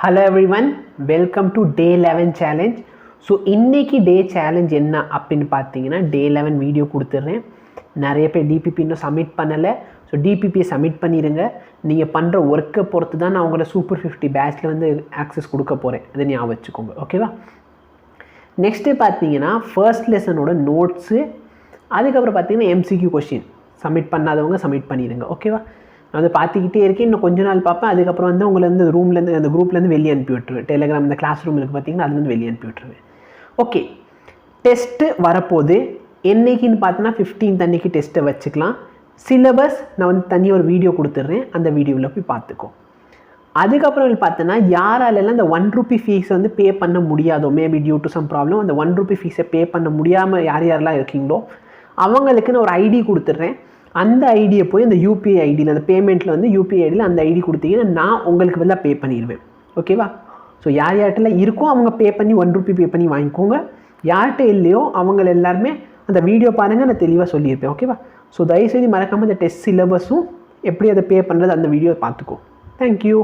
Hello everyone, welcome to day 11 challenge. So இன்னைக்கு டே challenge என்ன அப்படின்னு பார்த்தீங்கன்னா டே 11 வீடியோ கொடுத்துட்றேன். நிறைய பேர் டிபிபி இன்னும் சப்மிட் பண்ணலை. ஸோ டிபிபியை சப்மிட் பண்ணிடுங்க. நீங்கள் பண்ணுற ஒர்க்கை பொறுத்து தான் நான் உங்களை சூப்பர் 50 பேட்ச்சில் வந்து ஆக்சஸ் கொடுக்க போகிறேன். அதை ஞாபகம் வச்சுக்கோங்க, ஓகேவா? நெக்ஸ்ட்டு பார்த்தீங்கன்னா ஃபர்ஸ்ட் லெசனோட நோட்ஸு, அதுக்கப்புறம் பார்த்தீங்கன்னா எம்சிக்யூ கொஷின் சப்மிட் பண்ணாதவங்க சப்மிட் பண்ணிடுங்க, ஓகேவா? நான் வந்து பார்த்துக்கிட்டே இருக்கேன், இன்னும் கொஞ்ச நாள் பார்ப்பேன். அதுக்கப்புறம் வந்து உங்களை வந்து ரூம்லேருந்து அந்த குரூப்லேருந்து வெளியே அனுப்பி விட்டுருவேன். டெலிகிராம் இந்த கிளாஸ் ரூம் இருக்குது பார்த்தீங்கன்னா அதுலேருந்து வெளியே அனுப்பி விட்டுருவேன். ஓகே, டெஸ்ட்டு வரப்போகுது. என்றைக்குன்னு பார்த்தோன்னா 15th அன்றைக்கி டெஸ்ட்டை வச்சுக்கலாம். சிலபஸ் நான் வந்து தனியாக ஒரு வீடியோ கொடுத்துட்றேன், அந்த வீடியோவில் போய் பார்த்துக்கோ. அதுக்கப்புறம் பார்த்தோன்னா யாராலெல்லாம் அந்த ₹1 ஃபீஸை வந்து பே பண்ண முடியாதோ, maybe due to some problem அந்த ₹1 ஃபீஸை பே பண்ண முடியாமல் யாரெல்லாம் இருக்கீங்களோ அவங்களுக்கு நான் ஒரு ஐடி கொடுத்துட்றேன். அந்த ஐடியை போய் அந்த யூபிஐ ஐடியில் அந்த பேமெண்ட்டில் வந்து யூபிஐ ஐடியில் அந்த ஐடி கொடுத்தீங்கன்னா நான் உங்களுக்கு பதிலாக பே பண்ணிடுவேன், ஓகேவா? ஸோ யார்கிட்டலாம் இருக்கோ அவங்க பே பண்ணி ₹1 பே பண்ணி வாங்கிக்கோங்க. யார்கிட்ட இல்லையோ அவங்க எல்லாருமே அந்த வீடியோ பாருங்கள், நான் தெளிவாக சொல்லியிருப்பேன், ஓகேவா? ஸோ தயவுசெய்து மறக்காமல் அந்த டெஸ்ட் சிலபஸும் எப்படி அதை பே பண்ணுறது அந்த வீடியோ பார்த்துக்கோ. தேங்க்யூ.